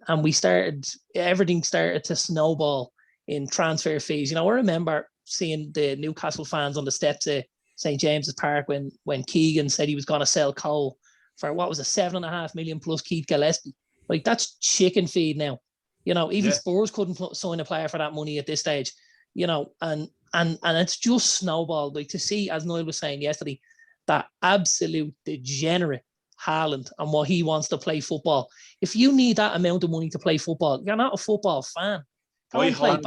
everything started to snowball in transfer fees. You know, I remember seeing the Newcastle fans on the steps at St. James's Park when Keegan said he was going to sell Cole for, what was it, 7.5 million plus Keith Gillespie. Like, that's chicken feed now. You know, even Spurs couldn't sign a player for that money at this stage, you know, and it's just snowballed. Like, to see, as Noel was saying yesterday, that absolute degenerate Haaland and what he wants to play football. If you need that amount of money to play football, you're not a football fan. I hope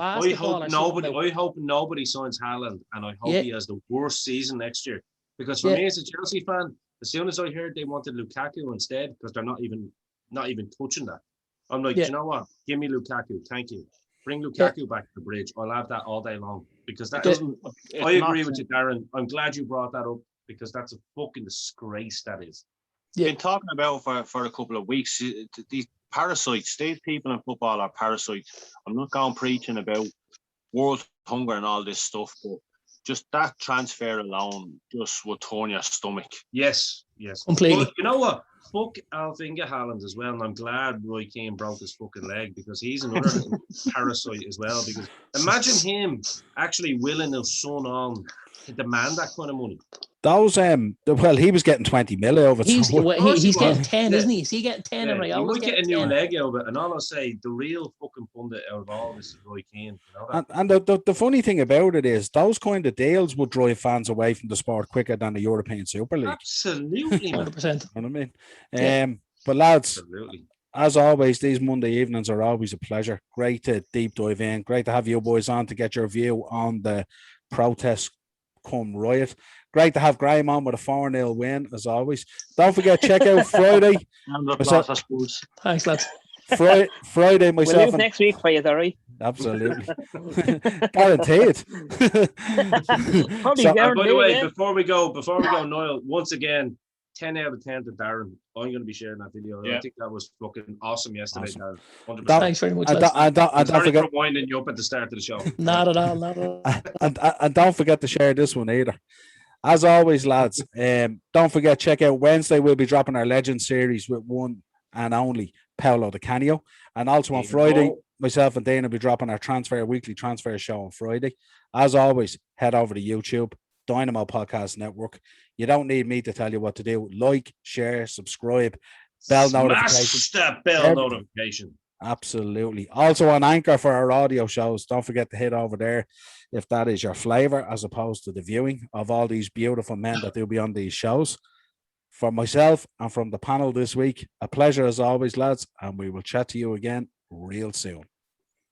nobody signs Haaland, and I hope he has the worst season next year. Because for me as a Chelsea fan, as soon as I heard they wanted Lukaku instead, because they're not even touching that, I'm like, you know what? Give me Lukaku, thank you. Bring Lukaku back to the bridge. I'll have that all day long. Because that doesn't. I agree with you, Darren. I'm glad you brought that up, because that's a fucking disgrace, that is. Been talking about for a couple of weeks. These parasites, these people in football are parasites. I'm not going preaching about world hunger and all this stuff, but just that transfer alone just will turn your stomach. Yes, completely. But you know what? Fuck Alf-Inge Haaland as well, and I'm glad Roy Keane broke his fucking leg, because he's another parasite as well. Because imagine him actually willing his son on to demand that kind of money. Those he was getting 20 mil over it. He's getting 10, isn't he? Is he getting 10? Yeah, Right, he might get a new leg out of it. And all I'll say, the real fucking pundit out of all this is Roy Keane. You know that? And the funny thing about it is, those kind of deals would drive fans away from the sport quicker than the European Super League. Absolutely, 100%. You know what I mean? But lads, absolutely. as always, these Monday evenings are always a pleasure. Great to deep dive in. Great to have you boys on to get your view on the protest come riot. Great to have Graham on with a 4-0 win, as always. Don't forget, check out Friday. Round of applause, I suppose. Thanks, lads. Friday, We'll myself leave and next week for you, Derry. absolutely guaranteed. Probably So, By the way, yeah. before we go, Noel, once again, 10 out of 10 to Darren. I'm going to be sharing that video. Yeah. I think that was fucking awesome yesterday, Awesome. Darren. 100%. Thanks very much, and lads. don't Sorry forget, for winding you up at the start of the show. Not at all, not at all. and don't forget to share this one either. As always, lads, don't forget, check out Wednesday. We'll be dropping our Legend series with one and only Paolo Di Canio. And also on Friday, myself and Dana will be dropping our weekly transfer show on Friday. As always, head over to YouTube, Dynamo Podcast Network. You don't need me to tell you what to do. Like, share, subscribe, bell notification. Smash that bell notification. Absolutely. Also on Anchor for our audio shows. Don't forget to hit over there if that is your flavor, as opposed to the viewing of all these beautiful men that will be on these shows. For myself and from the panel this week, a pleasure as always, lads, and we will chat to you again real soon.